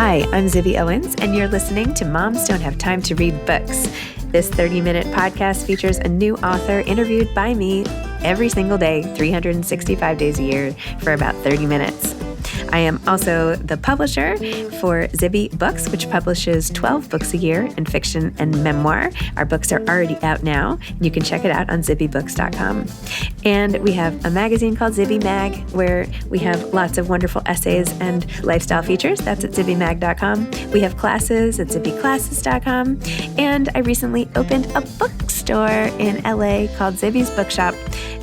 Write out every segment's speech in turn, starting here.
Hi, I'm Zibby Owens, and you're listening to Moms Don't Have Time to Read Books. This 30-minute podcast features a new author interviewed by me every single day, 365 days a year, for about 30 minutes. I am also the publisher for Zibby Books, which publishes 12 books a year in fiction and memoir. Our books are already out now. You can check it out on zibbybooks.com. And we have a magazine called Zibby Mag, where we have lots of wonderful essays and lifestyle features. That's at zibbymag.com. We have classes at zibbyclasses.com. And I recently opened a bookstore in LA called Zibby's Bookshop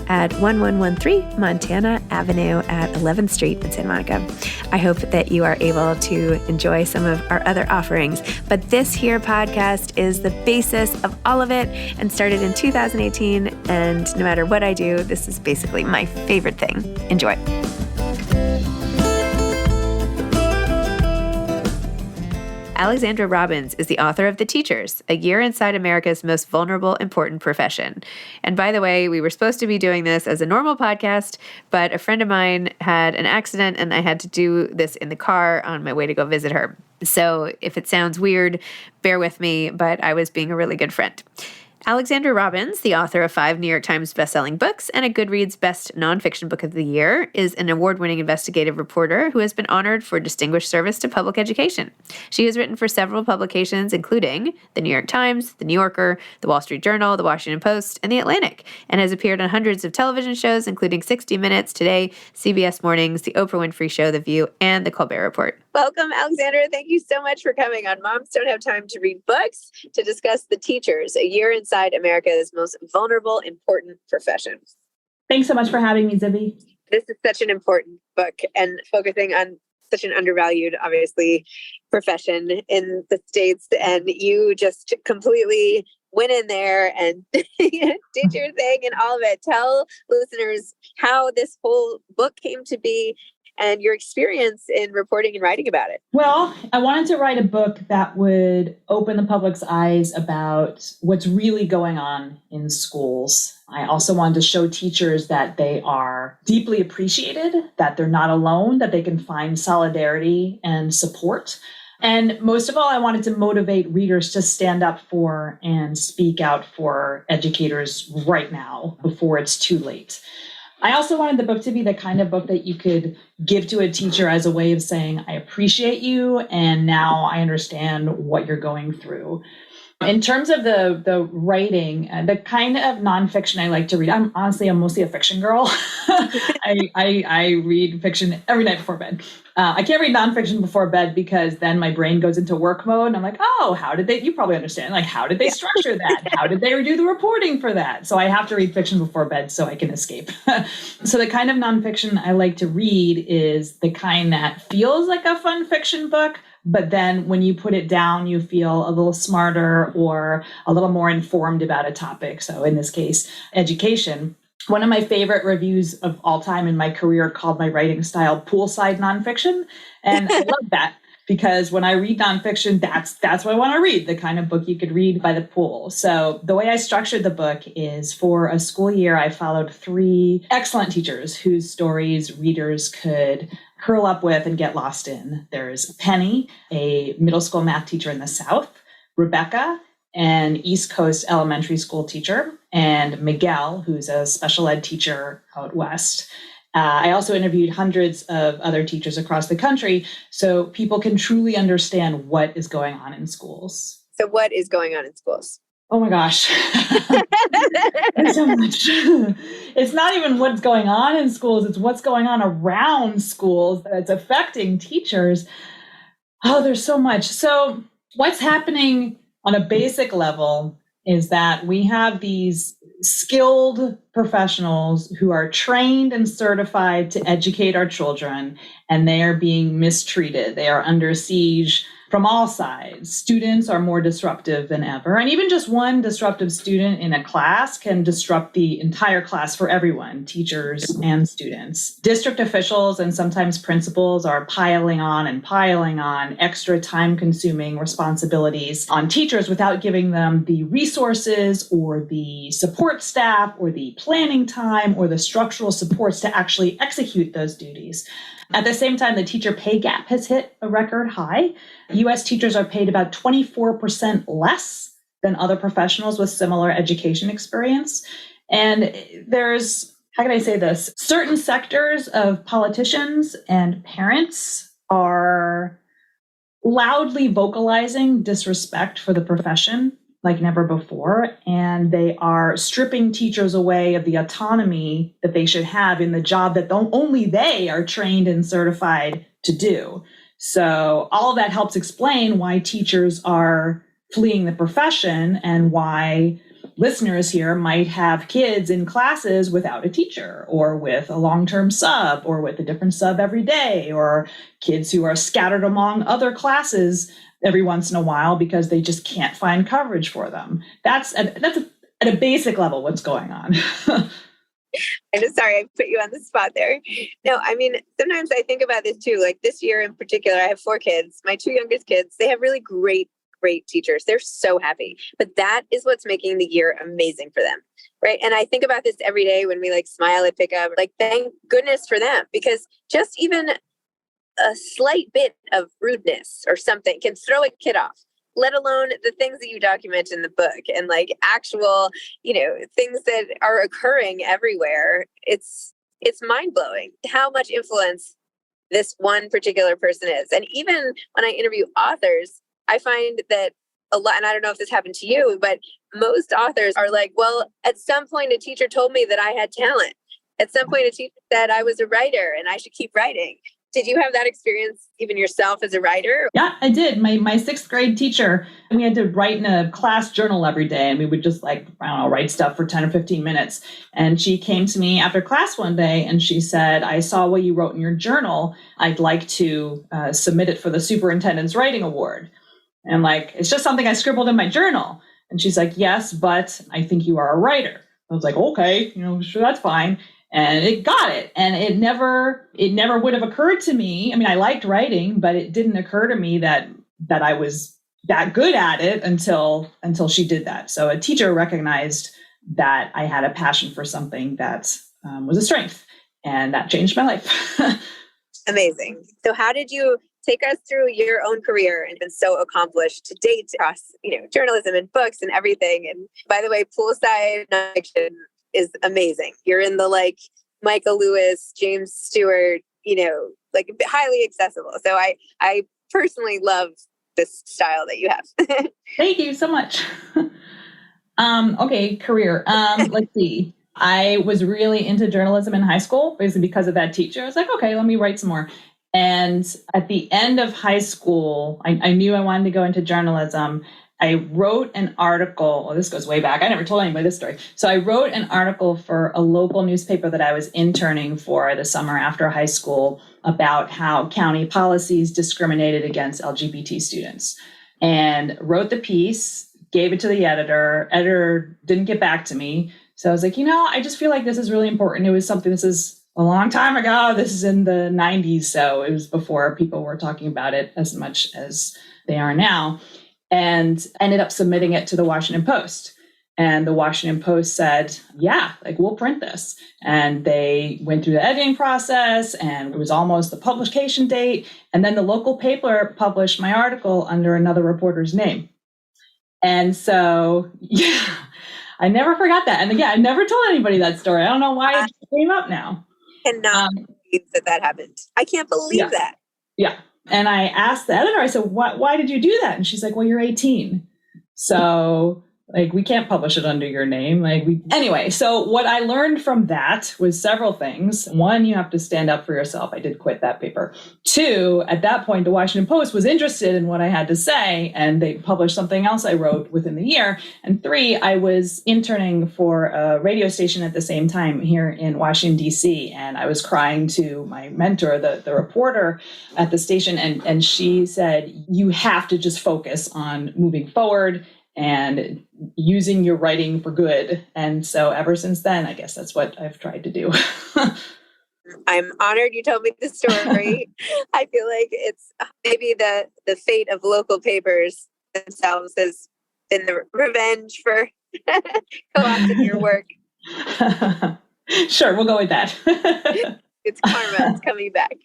at 1113 Montana Avenue at 11th Street in Santa Monica. I hope that you are able to enjoy some of our other offerings, but this here podcast is the basis of all of it and started in 2018, and no matter what I do, this is basically my favorite thing. Enjoy. Alexandra Robbins is the author of The Teachers, A Year Inside America's Most Vulnerable, Important Profession. And by the way, we were supposed to be doing this as a normal podcast, but a friend of mine had an accident and I had to do this in the car on my way to go visit her. So if it sounds weird, bear with me, but I was being a really good friend. Alexandra Robbins, the author of 5 New York Times bestselling books and a Goodreads Best Nonfiction Book of the Year, is an award-winning investigative reporter who has been honored for distinguished service to public education. She has written for several publications, including the New York Times, the New Yorker, the Wall Street Journal, the Washington Post, and the Atlantic, and has appeared on hundreds of television shows, including 60 Minutes, Today, CBS Mornings, The Oprah Winfrey Show, The View, and The Colbert Report. Welcome, Alexandra. Thank you so much for coming on Moms Don't Have Time to Read Books to discuss The Teachers, A Year Inside America's Most Vulnerable, Important Profession. Thanks so much for having me, Zibby. This is such an important book and focusing on such an undervalued, obviously, profession in the States. And you just completely went in there and did your thing and all of it. Tell listeners how this whole book came to be and your experience in reporting and writing about it. Well, I wanted to write a book that would open the public's eyes about what's really going on in schools. I also wanted to show teachers that they are deeply appreciated, that they're not alone, that they can find solidarity and support. And most of all, I wanted to motivate readers to stand up for and speak out for educators right now before it's too late. I also wanted the book to be the kind of book that you could give to a teacher as a way of saying, I appreciate you, and now I understand what you're going through. In terms of the writing, the kind of nonfiction I like to read, I'm mostly a fiction girl. I read fiction every night before bed. I can't read nonfiction before bed because then my brain goes into work mode. And I'm like, you probably understand, how did they structure that? How did they do the reporting for that? So I have to read fiction before bed so I can escape. So the kind of nonfiction I like to read is the kind that feels like a fun fiction book, but then when you put it down, you feel a little smarter or a little more informed about a topic. So in this case, education. One of my favorite reviews of all time in my career called my writing style poolside nonfiction. And I love that because when I read nonfiction, that's what I want to read, the kind of book you could read by the pool. So the way I structured the book is for a school year, I followed 3 excellent teachers whose stories readers could curl up with and get lost in. There's Penny, a middle school math teacher in the South, Rebecca, an East Coast elementary school teacher, and Miguel, who's a special ed teacher out west. I also interviewed hundreds of other teachers across the country so people can truly understand what is going on in schools. So what is going on in schools? Oh my gosh. There's so much. It's not even what's going on in schools. It's what's going on around schools that's affecting teachers. Oh, there's so much. So what's happening on a basic level is that we have these skilled professionals who are trained and certified to educate our children, and they are being mistreated. They are under siege from all sides. Students are more disruptive than ever. And even just one disruptive student in a class can disrupt the entire class for everyone, teachers and students. District officials and sometimes principals are piling on extra time-consuming responsibilities on teachers without giving them the resources or the support staff or the planning time or the structural supports to actually execute those duties. At the same time, the teacher pay gap has hit a record high. US teachers are paid about 24% less than other professionals with similar education experience. And there's, how can I say this? Certain sectors of politicians and parents are loudly vocalizing disrespect for the profession like never before. And they are stripping teachers away of the autonomy that they should have in the job that only they are trained and certified to do. So all of that helps explain why teachers are fleeing the profession and why listeners here might have kids in classes without a teacher or with a long-term sub or with a different sub every day, or kids who are scattered among other classes every once in a while because they just can't find coverage for them. That's at a basic level what's going on. I'm just sorry I put you on the spot there. No, I mean, sometimes I think about this too. Like this year in particular, I have 4 kids. My 2 youngest kids, they have really great teachers. They're so happy. But that is what's making the year amazing for them. Right. And I think about this every day when we like smile at pickup, like thank goodness for them, because just even a slight bit of rudeness or something can throw a kid off, let alone the things that you document in the book and like actual, things that are occurring everywhere. It's mind blowing how much influence this one particular person is. And even when I interview authors, I find that a lot, and I don't know if this happened to you, but most authors are like, well, at some point a teacher told me that I had talent. At some point a teacher said I was a writer and I should keep writing. Did you have that experience even yourself as a writer? Yeah, I did. My 6th grade teacher, we had to write in a class journal every day, and we would just write stuff for 10 or 15 minutes. And she came to me after class one day and she said, I saw what you wrote in your journal. I'd like to submit it for the superintendent's writing award. And it's just something I scribbled in my journal. And she's like, yes, but I think you are a writer. I was like, okay, sure, that's fine. And it got it. And it never would have occurred to me. I mean, I liked writing, but it didn't occur to me that I was that good at it until she did that. So a teacher recognized that I had a passion for something that was a strength. And that changed my life. Amazing. So how did you take us through your own career and been so accomplished to date across, journalism and books and everything? And by the way, Poolside Nonfiction is amazing. You're in the Michael Lewis, James Stewart, highly accessible. So I personally love this style that you have. Thank you so much. Okay, career. Let's see. I was really into journalism in high school, basically because of that teacher. I was like, okay, let me write some more. And at the end of high school, I knew I wanted to go into journalism. I wrote an article. Well, this goes way back. I never told anybody this story. So I wrote an article for a local newspaper that I was interning for the summer after high school about how county policies discriminated against LGBT students, and wrote the piece, gave it to the editor. Editor didn't get back to me. So I was like, I just feel like this is really important. It was something, this is a long time ago. This is in the 90s. So it was before people were talking about it as much as they are now. And ended up submitting it to the Washington Post. And the Washington Post said, yeah, we'll print this. And they went through the editing process, and it was almost the publication date. And then the local paper published my article under another reporter's name. And so, yeah, I never forgot that. And again, I never told anybody that story. I don't know why it came up now. Cannot believe that happened. I can't believe that. Yeah. And I asked the editor, I said, why did you do that? And she's like, well, you're 18. So we can't publish it under your name. Anyway, so what I learned from that was several things. One, you have to stand up for yourself. I did quit that paper. 2, at that point, the Washington Post was interested in what I had to say, and they published something else I wrote within the year. And 3, I was interning for a radio station at the same time here in Washington, D.C., and I was crying to my mentor, the reporter at the station, and she said, you have to just focus on moving forward and using your writing for good. And so ever since then, I guess that's what I've tried to do. I'm honored you told me this story. I feel like it's maybe the fate of local papers themselves has been the revenge for co-opting your work. Sure, we'll go with that. It's karma. It's coming back.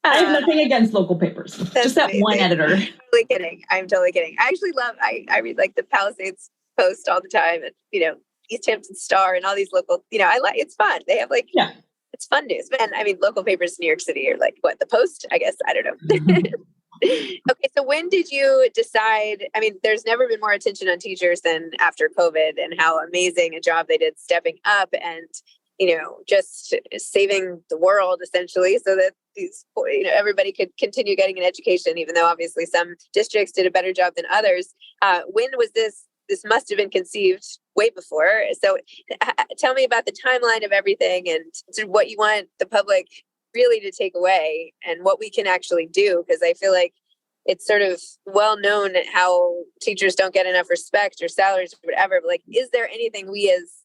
I have nothing against local papers. Just that amazing. one editor. I'm totally kidding. I'm totally kidding. I actually love, I read like the Palisades Post all the time and, East Hampton Star and all these local, I like, it's fun. They have like, it's fun news. And I mean, local papers in New York City are like, what, the Post? I guess. I don't know. Okay. So when did you decide, I mean, there's never been more attention on teachers than after COVID and how amazing a job they did stepping up and, just saving the world essentially so that these, everybody could continue getting an education, even though obviously some districts did a better job than others. When was this? This must have been conceived way before. So tell me about the timeline of everything and what you want the public really to take away and what we can actually do. Because I feel like it's sort of well known how teachers don't get enough respect or salaries or whatever. But like, is there anything we as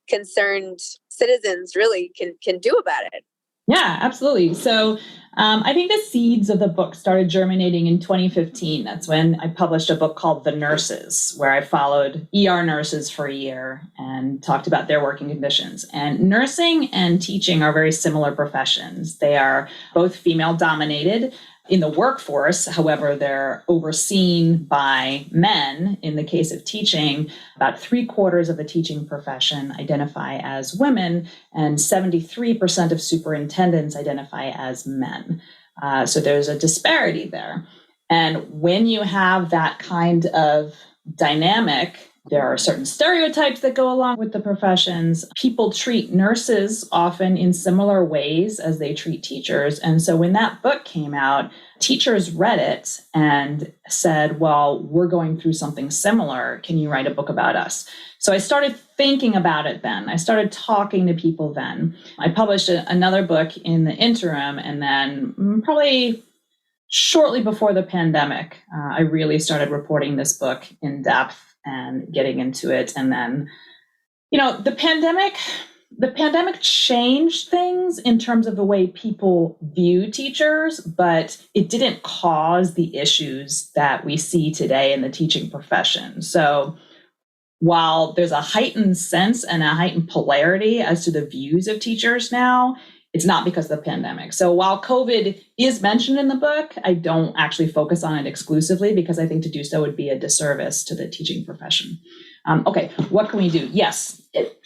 concerned citizens really can do about it? Yeah, absolutely. So I think the seeds of the book started germinating in 2015. That's when I published a book called The Nurses, where I followed ER nurses for a year and talked about their working conditions. And nursing and teaching are very similar professions. They are both female dominated in the workforce. However, they're overseen by men. In the case of teaching, about 3/4 of the teaching profession identify as women, and 73% of superintendents identify as men. So there's a disparity there. And when you have that kind of dynamic, there are certain stereotypes that go along with the professions. People treat nurses often in similar ways as they treat teachers. And so when that book came out, teachers read it and said, well, we're going through something similar. Can you write a book about us? So I started thinking about it then. I started talking to people then. I published another book in the interim, and then probably shortly before the pandemic, I really started reporting this book in depth and getting into it. And then, the pandemic changed things in terms of the way people view teachers, but it didn't cause the issues that we see today in the teaching profession. So while there's a heightened sense and a heightened polarity as to the views of teachers now, it's not because of the pandemic. So while COVID is mentioned in the book, I don't actually focus on it exclusively because I think to do so would be a disservice to the teaching profession. Okay, what can we do? Yes,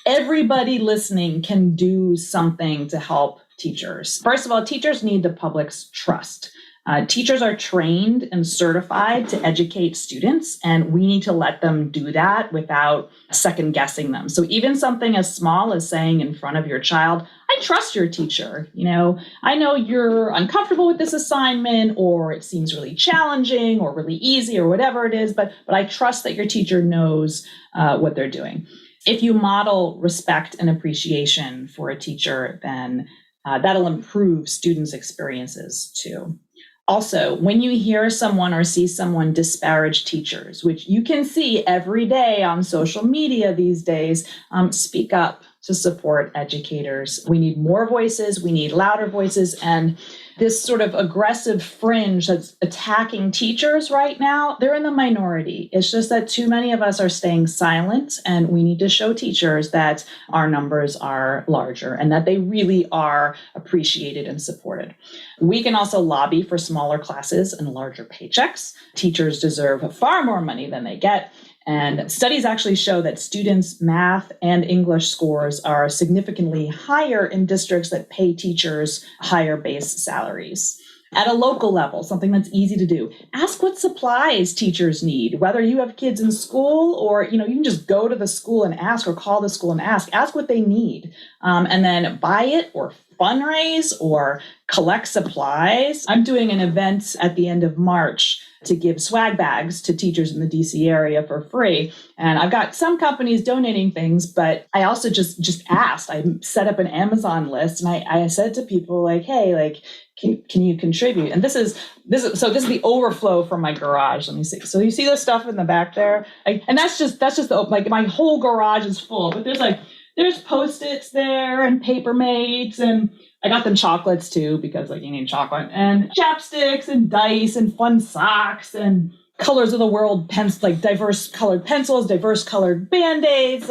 everybody listening can do something to help teachers. First of all, teachers need the public's trust. Teachers are trained and certified to educate students, and we need to let them do that without second guessing them. So even something as small as saying in front of your child, I trust your teacher. I know you're uncomfortable with this assignment, or it seems really challenging or really easy or whatever it is, but I trust that your teacher knows what they're doing. If you model respect and appreciation for a teacher, then that'll improve students' experiences too. Also, when you hear someone or see someone disparage teachers, which you can see every day on social media these days, speak up to support educators. We need more voices, we need louder voices, and this sort of aggressive fringe that's attacking teachers right now, they're in the minority. It's just that too many of us are staying silent, and we need to show teachers that our numbers are larger and that they really are appreciated and supported. We can also lobby for smaller classes and larger paychecks. Teachers deserve far more money than they get. And studies actually show that students' math and English scores are significantly higher in districts that pay teachers higher base salaries. At a local level, something that's easy to do, ask what supplies teachers need, whether you have kids in school or, you can just go to the school and ask, or call the school and ask what they need, and then buy it or fundraise or collect supplies. I'm doing an event at the end of March to give swag bags to teachers in the DC area for free. And I've got some companies donating things, but I also just asked. I set up an Amazon list, and I said to people like, hey, like, can you contribute? And this is the overflow from my garage. Let me see. So you see the stuff in the back there? And that's just my whole garage is full, but there's Post-its there and Papermates, and I got them chocolates too, because you need chocolate, and chapsticks and dice and fun socks and colors of the world diverse colored pencils, diverse colored Band-Aids.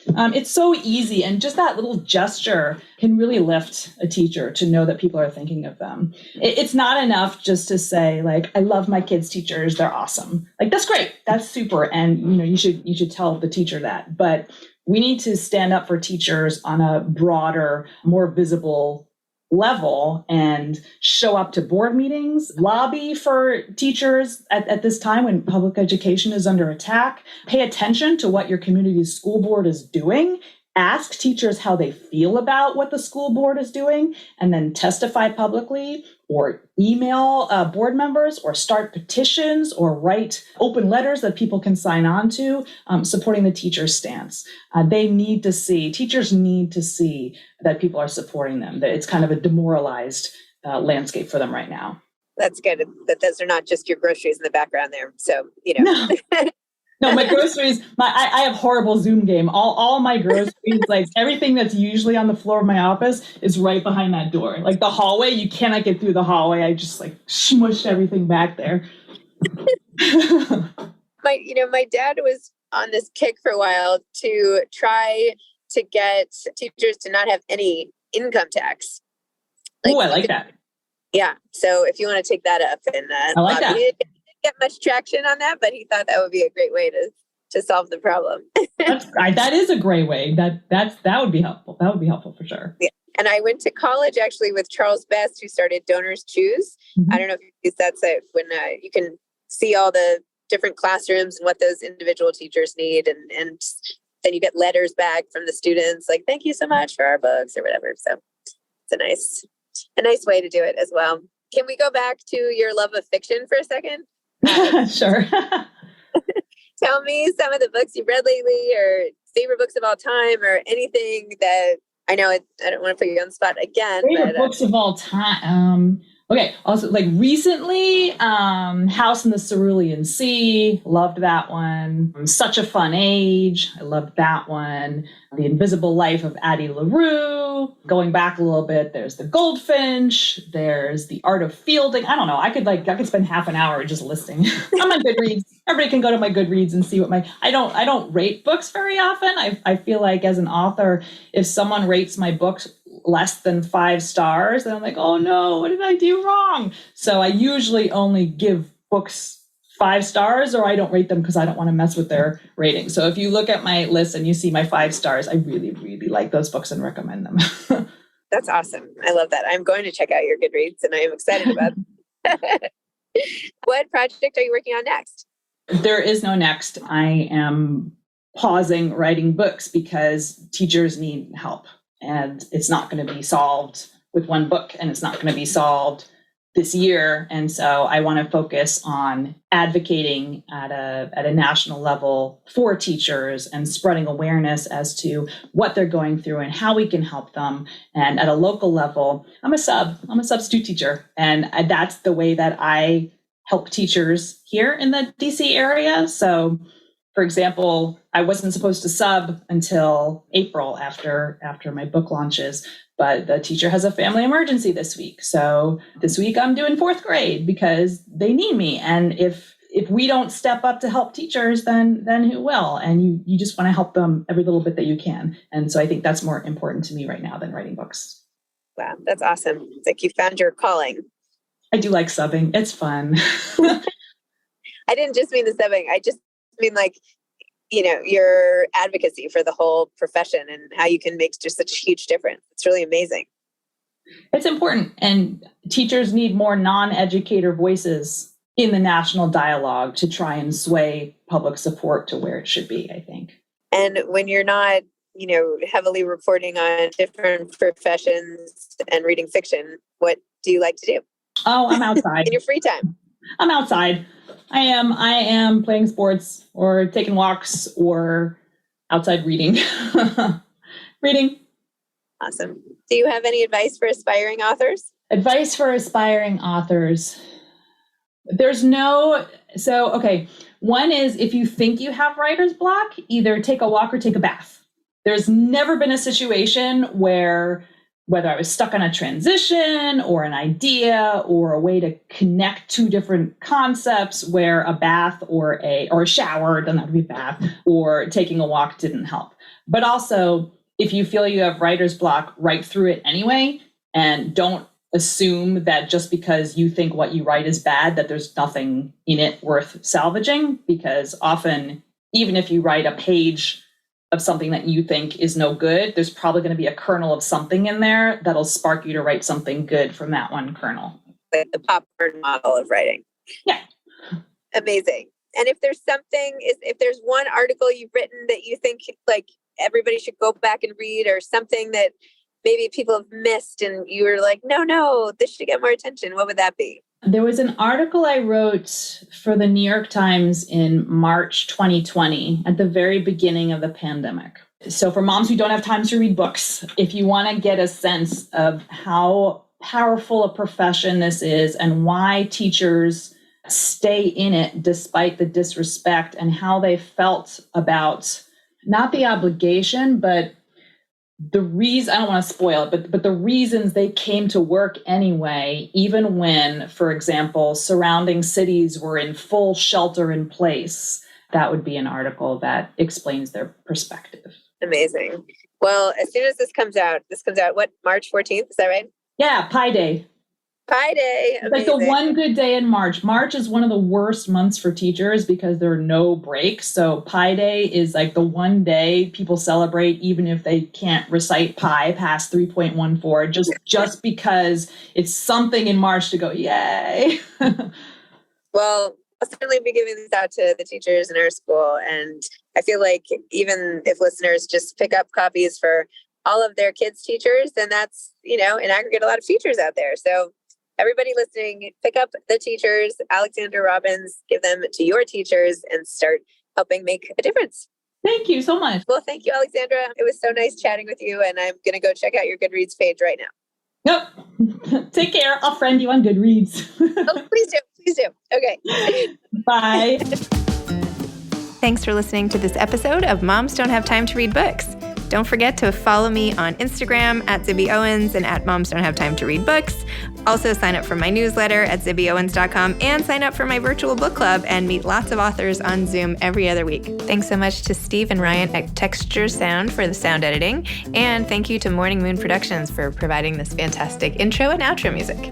It's so easy. And just that little gesture can really lift a teacher to know that people are thinking of them. It's not enough just to say, like, I love my kids' teachers. They're awesome. Like, that's great. That's super. And, you should tell the teacher that. But we need to stand up for teachers on a broader, more visible level and show up to board meetings, lobby for teachers at this time when public education is under attack, pay attention to what your community's school board is doing, ask teachers how they feel about what the school board is doing, and then testify publicly or email board members or start petitions or write open letters that people can sign on to supporting the teacher's stance. Teachers need to see that people are supporting them, that it's kind of a demoralized landscape for them right now. That's good. That those are not just your groceries in the background there. So, No. No, my groceries, I have horrible Zoom game. All my groceries, like everything that's usually on the floor of my office is right behind that door. Like the hallway, you cannot get through the hallway. I just like smushed everything back there. My dad was on this kick for a while to try to get teachers to not have any income tax. Oh, I like that. Yeah. So if you want to take that up and I like that. He didn't get much traction on that, but he thought that would be a great way to solve the problem. That is a great way. That would be helpful. That would be helpful for sure. Yeah. And I went to college actually with Charles Best, who started Donors Choose. Mm-hmm. I don't know if you use that site when you can see all the different classrooms and what those individual teachers need. And then you get letters back from the students like, thank you so much for our books or whatever. So it's a nice way to do it as well. Can we go back to your love of fiction for a second? Sure. Tell me some of the books you've read lately or favorite books of all time or anything that I know I don't want to put you on the spot again. Favorite books of all time. Okay. Also, like recently, House in the Cerulean Sea. Loved that one. Such a Fun Age. I loved that one. The Invisible Life of Addie LaRue. Going back a little bit, there's The Goldfinch. There's The Art of Fielding. I don't know. I could spend half an hour just listing. I'm on Goodreads. Everybody can go to my Goodreads and see what I don't rate books very often. I feel like as an author, if someone rates my books less than 5 stars, then I'm like, oh no, what did I do wrong? So I usually only give books 5 stars, or I don't rate them because I don't want to mess with their rating. So if you look at my list and you see my 5 stars, I really, really like those books and recommend them. That's awesome. I love that. I'm going to check out your Goodreads and I am excited about it. What project are you working on next? There is no next. I am pausing writing books because teachers need help. And it's not going to be solved with one book, and it's not going to be solved this year. And so I want to focus on advocating at a national level for teachers and spreading awareness as to what they're going through and how we can help them. And at a local level, I'm a substitute teacher. And that's the way that I help teachers here in the DC area. So for example, I wasn't supposed to sub until April after my book launches, but the teacher has a family emergency this week. So this week I'm doing 4th grade because they need me. And if we don't step up to help teachers, then who will? And you just want to help them every little bit that you can. And so I think that's more important to me right now than writing books. Wow, that's awesome. It's like you found your calling. I do like subbing. It's fun. I didn't just mean the subbing. I just mean like, your advocacy for the whole profession and how you can make just such a huge difference. It's really amazing. It's important. And teachers need more non-educator voices in the national dialogue to try and sway public support to where it should be, I think. And when you're not, heavily reporting on different professions and reading fiction, what do you like to do? Oh, I'm outside. In your free time? I'm outside. I am playing sports or taking walks or outside reading. Reading. Awesome. Do you have any advice for aspiring authors? Advice for aspiring authors. Okay. One is if you think you have writer's block, either take a walk or take a bath. There's never been a situation where whether I was stuck on a transition or an idea or a way to connect two different concepts where a bath or a shower, it doesn't have to be a bath, or taking a walk didn't help. But also, if you feel you have writer's block, write through it anyway, and don't assume that just because you think what you write is bad, that there's nothing in it worth salvaging, because often, even if you write a page of something that you think is no good, there's probably going to be a kernel of something in there that'll spark you to write something good from that one kernel. Like the popcorn model of writing. Yeah. Amazing. And if there's if there's one article you've written that you think like everybody should go back and read, or something that maybe people have missed and you were like, no, this should get more attention, what would that be? There was an article I wrote for the New York Times in March 2020 at the very beginning of the pandemic. So for moms who don't have time to read books, if you want to get a sense of how powerful a profession this is and why teachers stay in it despite the disrespect, and how they felt about not the obligation, but the reason, I don't want to spoil it, but the reasons they came to work anyway, even when, for example, surrounding cities were in full shelter in place, that would be an article that explains their perspective. Amazing. Well, as soon as this comes out, what, March 14th? Is that right? Yeah, Pi Day. Pi Day. Amazing. Like the one good day in March. March is one of the worst months for teachers because there are no breaks. So Pi Day is like the one day people celebrate, even if they can't recite pi past 3.14, just because it's something in March to go, yay. Well, I'll certainly be giving this out to the teachers in our school. And I feel like even if listeners just pick up copies for all of their kids' teachers, then that's, in aggregate, a lot of teachers out there. So everybody listening, pick up the teachers, Alexandra Robbins, give them to your teachers and start helping make a difference. Thank you so much. Well, thank you, Alexandra. It was so nice chatting with you. And I'm going to go check out your Goodreads page right now. Nope. Take care. I'll friend you on Goodreads. Oh, please do. Please do. Okay. Bye. Thanks for listening to this episode of Moms Don't Have Time to Read Books. Don't forget to follow me on Instagram at Zibby Owens and at Moms Don't Have Time to Read Books. Also sign up for my newsletter at zibbyowens.com and sign up for my virtual book club and meet lots of authors on Zoom every other week. Thanks so much to Steve and Ryan at Texture Sound for the sound editing. And thank you to Morning Moon Productions for providing this fantastic intro and outro music.